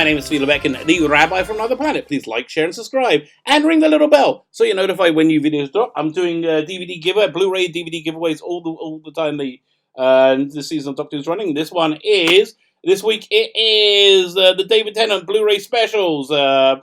name is Steve Lebeck, and the Rabbi from another planet. Please like, share, and subscribe, and ring the little bell so you're notified when new videos drop. I'm doing DVD giveaway, Blu-ray DVD giveaways all the time. The season of Doctor Who's running. This week it is the David Tennant Blu-ray specials.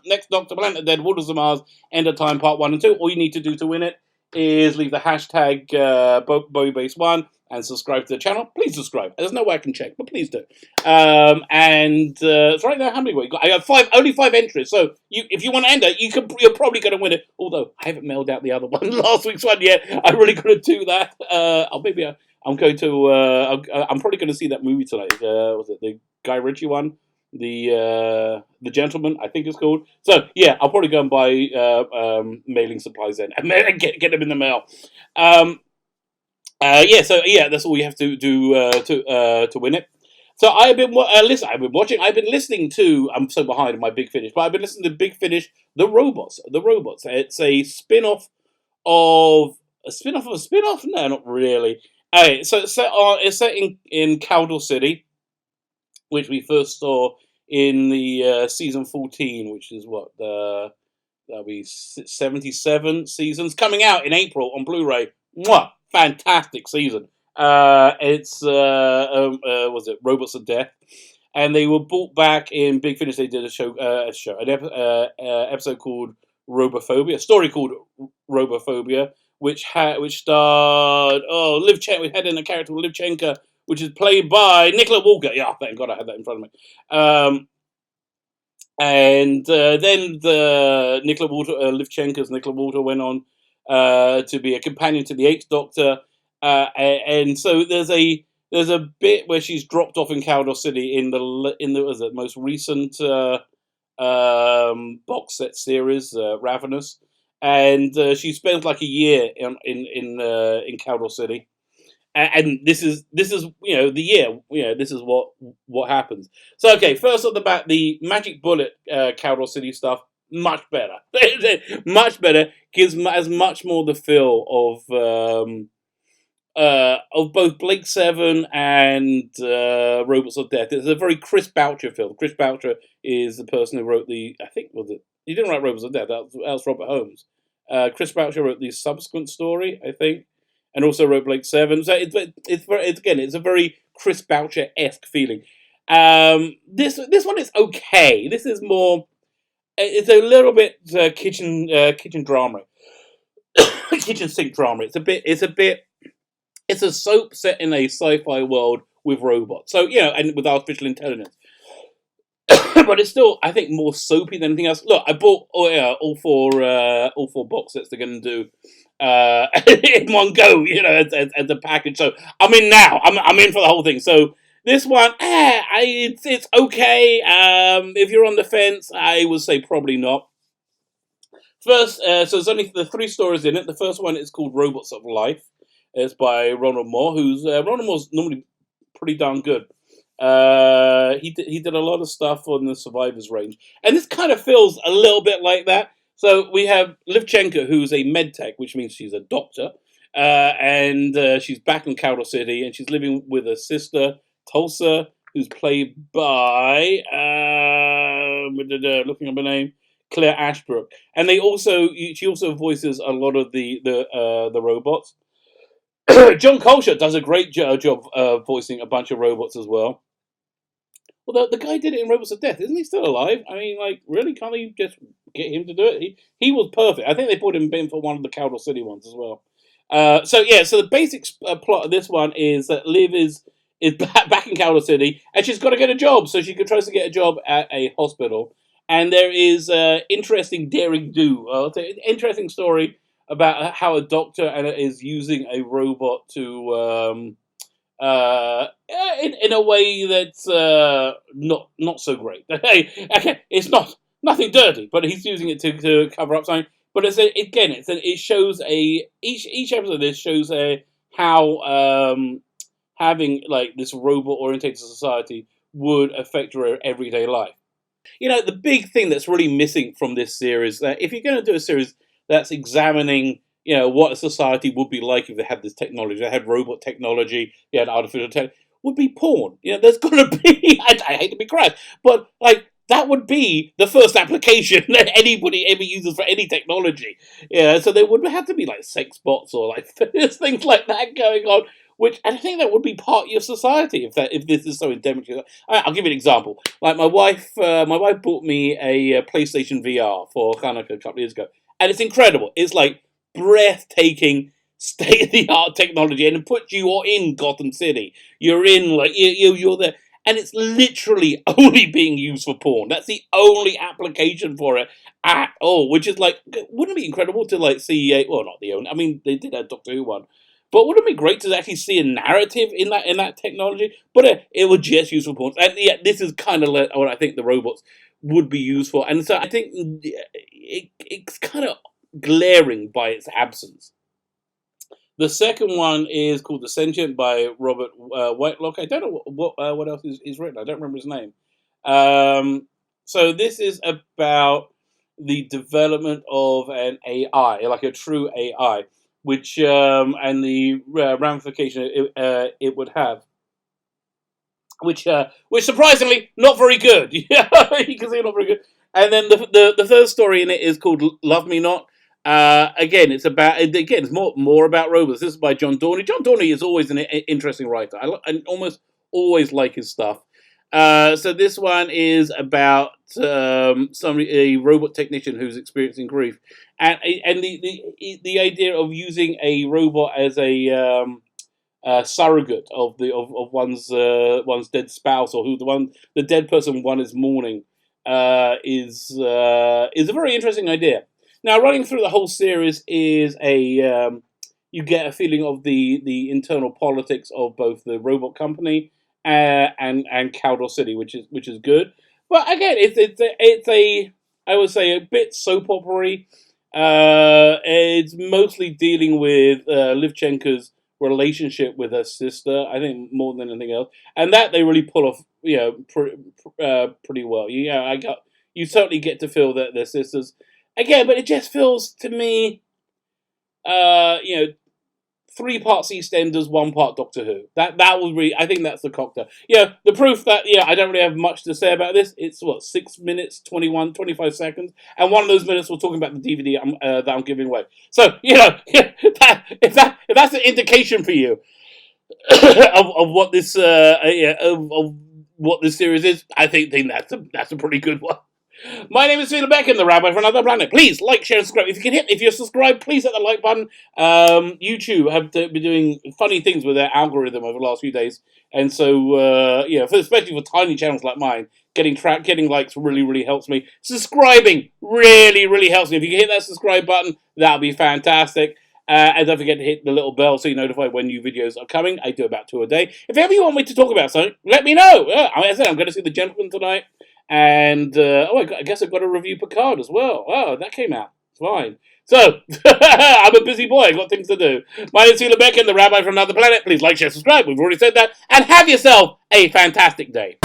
Next Doctor, Planet Dead, Waters of Mars, End of Time, Part 1 and 2. All you need to do to win it is leave the hashtag BowieBase1 and subscribe to the channel. Please subscribe. There's no way I can check, but please do. So right now, how many we got? I got only 5 entries. So if you want to enter, you're probably going to win it. Although I haven't mailed out the other one, last week's one yet. I'm really going to do that. I'm probably going to see that movie tonight. Was it the Guy Ritchie one? The Gentleman, I think it's called. So yeah, I'll probably go and buy mailing supplies then and get them in the mail. That's all you have to do to win it. So I've been listening to. I'm so behind on my Big Finish, but I've been listening to Big Finish, The Robots. It's a spin-off of a spin-off. No, not really. So it's set in Cawdor City, which we first saw in the season 14, which is that'll be 77 seasons, coming out in April on Blu-ray. Mwah! Fantastic season. It's was it Robots of Death, and they were brought back in Big Finish. They did an episode called Robophobia, a story called Robophobia, which starred Liv Chenka. We had in a character Liv Chenka, which is played by Nicola Walker. Yeah, thank God I had that in front of me. Then the Liv Chenka's Nicola Walker went on to be a companion to the Eighth Doctor, and so there's a bit where she's dropped off in Cawdor City in the most recent box set series, Ravenous, and she spends like a year in Cawdor City, and this is the year. This is what happens. So okay, first off the bat, the Magic Bullet Cawdor City stuff. Much better. Much better. Gives as much more the feel of both Blake Seven and Robots of Death. It's a very Chris Boucher film. Chris Boucher is the person who wrote he didn't write Robots of Death. That was Robert Holmes. Chris Boucher wrote the subsequent story, I think, and also wrote Blake Seven. So it's a very Chris Boucher-esque feeling. This one is okay. This is more. It's a little bit kitchen drama, kitchen sink drama. It's a soap set in a sci-fi world with robots. So and with artificial intelligence. But it's still, I think, more soapy than anything else. Look, I bought all four box sets they're going to do in one go, as a package. So I'm in now. I'm in for the whole thing. So. This one, it's okay. If you're on the fence, I would say probably not. First, so there's only the 3 stories in it. The first one is called Robots of Life. It's by Ronald Moore, Ronald Moore's normally pretty darn good. He did a lot of stuff on the Survivors range, and this kind of feels a little bit like that. So we have Liv Chenka, who's a med tech, which means she's a doctor, and she's back in Cawdor City, and she's living with her sister. Tulsa, who's played by looking up her name, Claire Ashbrook, and she also voices a lot of the robots. John Colcher does a great job voicing a bunch of robots as well. Well, the guy did it in Robots of Death, isn't he still alive? I mean, really, can't he just get him to do it? He was perfect. I think they put him in for one of the Cawdor City ones as well. So the basic plot of this one is that Liv is back in Cawdor City, and she's got to get a job, so she tries to get a job at a hospital. And there is interesting interesting story about how a doctor is using a robot to in a way that's not so great. Okay, it's nothing dirty, but he's using it to cover up something. But it shows each episode of this shows how having this robot-oriented society would affect your everyday life. The big thing that's really missing from this series, that if you're going to do a series that's examining, what a society would be like if they had this technology, they had robot technology, they had artificial technology, would be porn. There's got to be, I hate to be crass, but that would be the first application that anybody ever uses for any technology. Yeah, so there would have to be like sex bots or like things like that going on. Which, and I think that would be part of your society if this is so endemic. I'll give you an example. Like my wife bought me a PlayStation VR for kind of a couple of years ago, and it's incredible. It's like breathtaking, state of the art technology, and it puts you in Gotham City. You're in like you're there, and it's literally only being used for porn. That's the only application for it at all. Which is like, wouldn't it be incredible to like see well, not the only. I mean, they did a Doctor Who one. But wouldn't it be great to actually see a narrative in that technology? But it would just use for porn. And yeah, this is kind of like what I think the robots would be used for. And so I think it's kind of glaring by its absence. The second one is called The Sentient by Robert Whitelock. I don't know what else he's written. I don't remember his name. So this is about the development of an AI, like a true AI, which and the ramification it would have, which surprisingly not very good. Yeah, you can see not very good. And then the third story in it is called Love Me Not. Again, it's more about robots. This is by John Dorney. John Dorney is always an interesting writer. I almost always like his stuff. So this one is about a robot technician who's experiencing grief, and the idea of using a robot as a surrogate of one's dead spouse, or who the dead person one is mourning, is a very interesting idea. Now, running through the whole series is you get a feeling of the internal politics of both the robot company and Cawdor City, which is good. But again, it's a I would say a bit soap opera-y. It's mostly dealing with Livchenko's relationship with her sister, I think, more than anything else, and that they really pull off, pretty well. You certainly get to feel that they're sisters again, but it just feels to me, 3 parts EastEnders, 1 part Doctor Who. That was really, I think that's the cocktail. Yeah, the proof that I don't really have much to say about this. It's 6 minutes 25 seconds, and one of those minutes we're talking about the DVD that I'm giving away. So if that's an indication for you of what this of what this series is, I think that's a pretty good one. My name is Felix Beck, the Rabbi from Another Planet. Please like, share, and subscribe. If you're subscribed, please hit the like button. YouTube have been doing funny things with their algorithm over the last few days, and so especially for tiny channels like mine, getting likes really, really helps me. Subscribing really, really helps me. If you can hit that subscribe button, that'll be fantastic. And don't forget to hit the little bell so you're notified when new videos are coming. I do about 2 a day. If ever you want me to talk about something, let me know. I said I'm going to see The Gentleman tonight. And, I guess I've got to review Picard as well. Oh, that came out. Fine. So, I'm a busy boy. I've got things to do. My name is Felix Beck, the Rabbi from Another Planet. Please like, share, subscribe. We've already said that. And have yourself a fantastic day.